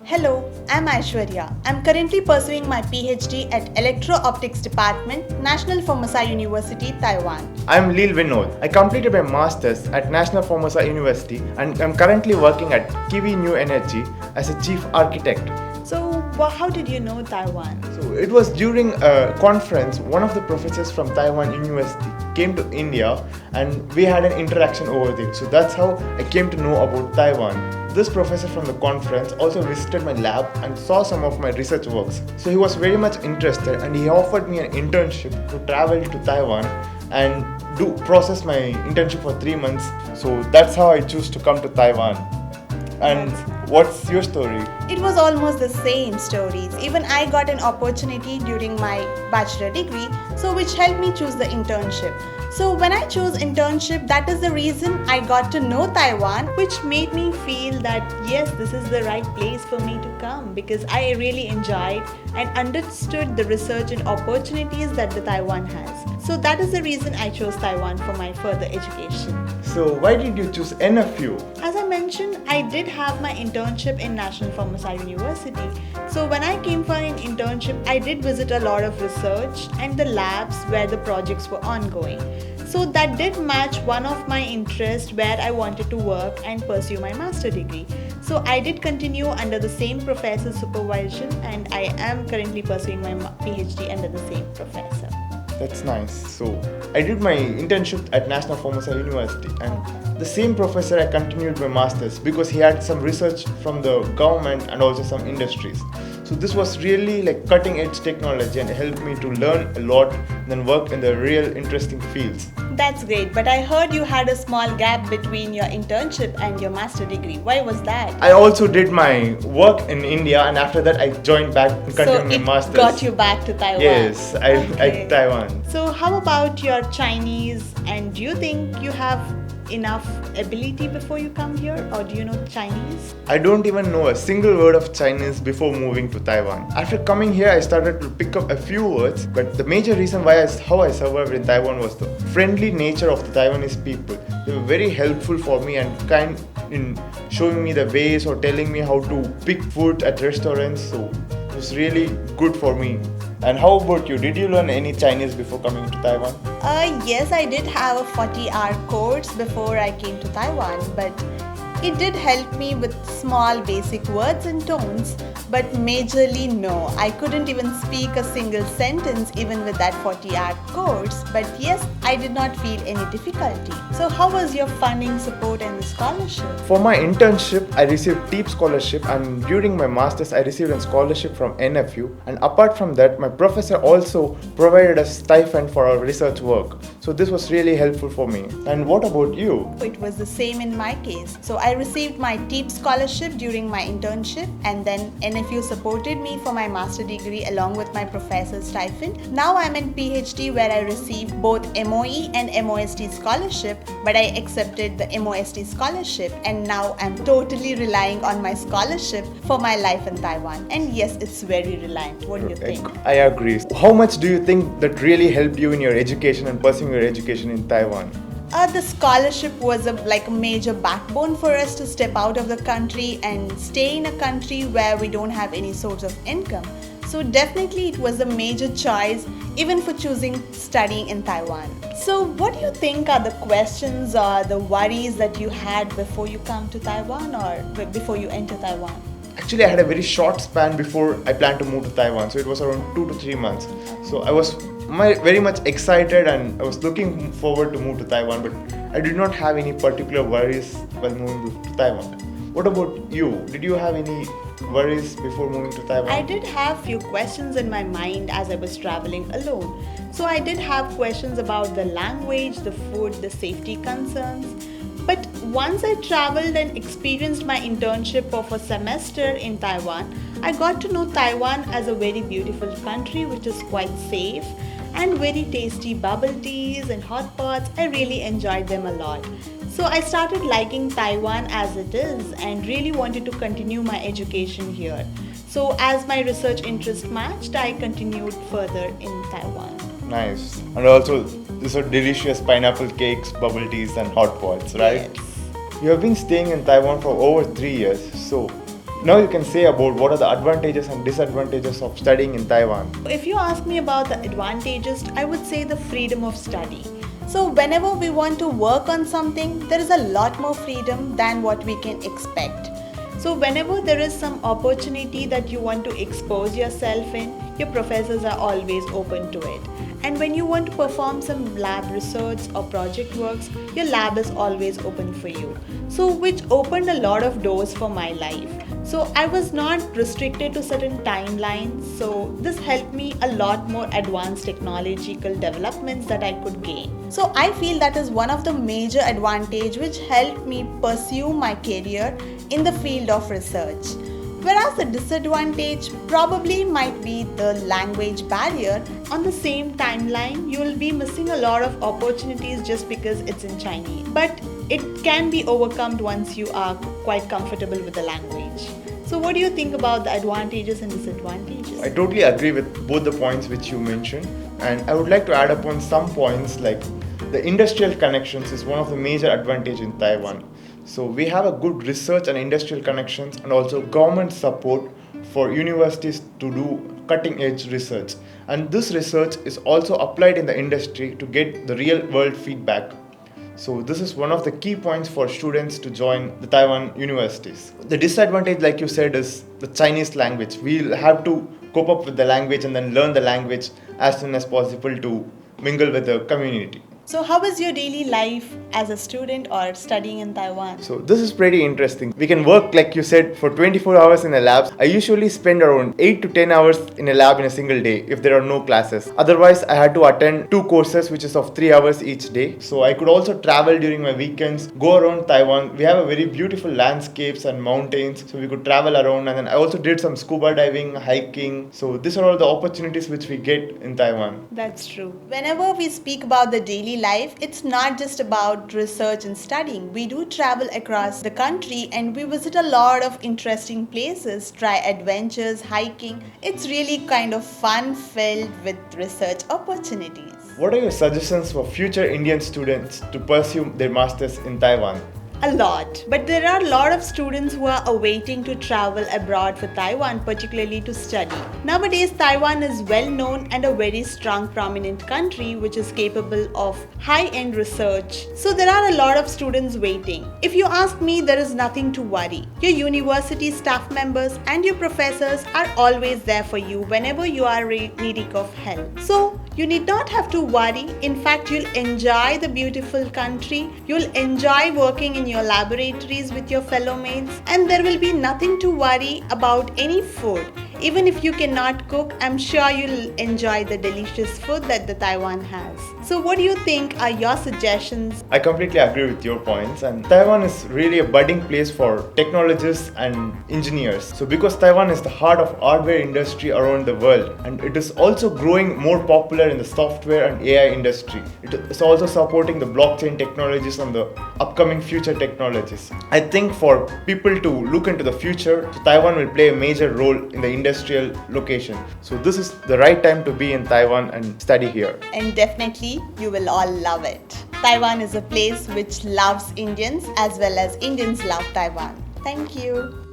Hello, I'm Aishwarya. I'm currently pursuing my PhD at Electro-Optics Department, National Formosa University, Taiwan. I'm Lil Vinod. I completed my master's at National Formosa University and I'm currently working at Kiwi New Energy as a chief architect. So, how did you know Taiwan? So it was during a conference, one of the professors from Taiwan University came to India and we had an interaction over there. So that's how I came to know about Taiwan. This professor from the conference also visited my lab and saw some of my research works. So he was very much interested and he offered me an internship to travel to Taiwan and do process my internship for 3 months. So that's how I choose to come to Taiwan. And what's your story? It was almost the same stories. Even I got an opportunity during my bachelor degree, so which helped me choose the internship. So when I chose internship, that is the reason I got to know Taiwan, which made me feel that yes, this is the right place for me to come because I really enjoyed and understood the research and opportunities that the Taiwan has. So that is the reason I chose Taiwan for my further education. So why did you choose NFU? As I mentioned, I did have my internship in National Formosa University. So when I came for an internship, I did visit a lot of research and the labs where the projects were ongoing. So that did match one of my interests where I wanted to work and pursue my master degree. So I did continue under the same professor's supervision and I am currently pursuing my PhD under the same professor. That's nice. So I did my internship at National Formosa University and the same professor I continued my masters because he had some research from the government and also some industries. So this was really like cutting edge technology and helped me to learn a lot and then work in the real interesting fields. That's great, but I heard you had a small gap between your internship and your master degree. Why was that? I also did my work in India and after that I joined back and continued my masters. Got you back to Taiwan. Yes, I Taiwan. So how about your Chinese, and do you think you have enough ability before you come here, or do you know Chinese? I don't even know a single word of Chinese before moving to Taiwan. After coming here, I started to pick up a few words, but the major reason how I survived in Taiwan was the friendly nature of the Taiwanese people. They were very helpful for me and kind in showing me the ways or telling me how to pick food at restaurants. So it was really good for me. And how about you? Did you learn any Chinese before coming to Taiwan? Yes, I did have a 40-hour course before I came to Taiwan, but it did help me with small basic words and tones, but majorly no. I couldn't even speak a single sentence even with that 40-hour course, but yes, I did not feel any difficulty. So how was your funding support and the scholarship? For my internship, I received TEEP scholarship and during my masters, I received a scholarship from NFU. And apart from that, my professor also provided a stipend for our research work. So this was really helpful for me. And what about you? It was the same in my case. So I received my TEEP scholarship during my internship and then NFU supported me for my master degree along with my professor's stipend. Now I'm in PhD where I received both MOE and MOST scholarship, but I accepted the MOST scholarship and now I'm totally relying on my scholarship for my life in Taiwan. And yes, it's very reliant. What do you think? I agree. How much do you think that really helped you in your education and pursuing your education in Taiwan? The scholarship was like a major backbone for us to step out of the country and stay in a country where we don't have any source of income. So definitely it was a major choice even for choosing studying in Taiwan. So what do you think are the questions or the worries that you had before you come to Taiwan or before you enter Taiwan? Actually, I had a very short span before I planned to move to Taiwan. So it was around 2 to 3 months. So I was very much excited and I was looking forward to move to Taiwan, but I did not have any particular worries while moving to Taiwan. What about you? Did you have any worries before moving to Taiwan? I did have few questions in my mind as I was traveling alone. So I did have questions about the language, the food, the safety concerns. But once I traveled and experienced my internship of a semester in Taiwan, I got to know Taiwan as a very beautiful country which is quite safe and very tasty bubble teas and hot pots. I really enjoyed them a lot. So I started liking Taiwan as it is and really wanted to continue my education here. So as my research interest matched, I continued further in Taiwan. Nice. And also, these are delicious pineapple cakes, bubble teas and hot pots, right? Yes. You have been staying in Taiwan for over 3 years. So, Now you can say about what are the advantages and disadvantages of studying in Taiwan. If you ask me about the advantages, I would say the freedom of study. So, whenever we want to work on something, there is a lot more freedom than what we can expect. So, whenever there is some opportunity that you want to expose yourself in, your professors are always open to it. And when you want to perform some lab research or project works, your lab is always open for you. So, which opened a lot of doors for my life. So, I was not restricted to certain timelines. So, this helped me a lot more advanced technological developments that I could gain. So, I feel that is one of the major advantage which helped me pursue my career in the field of research. Whereas the disadvantage probably might be the language barrier. On the same timeline, you will be missing a lot of opportunities just because it's in Chinese. But it can be overcome once you are quite comfortable with the language. So what do you think about the advantages and disadvantages? I totally agree with both the points which you mentioned, and I would like to add upon some points like the industrial connections is one of the major advantage in Taiwan. So we have a good research and industrial connections and also government support for universities to do cutting edge research. And this research is also applied in the industry to get the real world feedback. So this is one of the key points for students to join the Taiwan universities. The disadvantage, like you said, is the Chinese language. We'll have to cope up with the language and then learn the language as soon as possible to mingle with the community. So how is your daily life as a student or studying in Taiwan? So this is pretty interesting. We can work, like you said, for 24 hours in a lab. I usually spend around 8 to 10 hours in a lab in a single day if there are no classes. Otherwise, I had to attend 2 courses which is of 3 hours each day. So I could also travel during my weekends, go around Taiwan. We have a very beautiful landscapes and mountains, so we could travel around. And then I also did some scuba diving, hiking. So these are all the opportunities which we get in Taiwan. That's true. Whenever we speak about the daily life, it's not just about research and studying. We do travel across the country and we visit a lot of interesting places, try adventures, hiking. It's really kind of fun filled with research opportunities. What are your suggestions for future Indian students to pursue their masters in Taiwan? A lot. But there are a lot of students who are awaiting to travel abroad for Taiwan, particularly to study. Nowadays, Taiwan is well known and a very strong, prominent country which is capable of high-end research. So there are a lot of students waiting. If you ask me, there is nothing to worry. Your university staff members and your professors are always there for you whenever you are needing of help. So you need not have to worry. In fact, you'll enjoy the beautiful country. You'll enjoy working in your laboratories with your fellow mates, and there will be nothing to worry about any food. Even if you cannot cook, I'm sure you'll enjoy the delicious food that the Taiwan has. So what do you think are your suggestions? I completely agree with your points, and Taiwan is really a budding place for technologists and engineers. So because Taiwan is the heart of hardware industry around the world, and it is also growing more popular in the software and AI industry. It is also supporting the blockchain technologies and the upcoming future technologies. I think for people to look into the future, Taiwan will play a major role in the industrial location. So this is the right time to be in Taiwan and study here. And definitely you will all love it. Taiwan is a place which loves Indians as well as Indians love Taiwan. Thank you.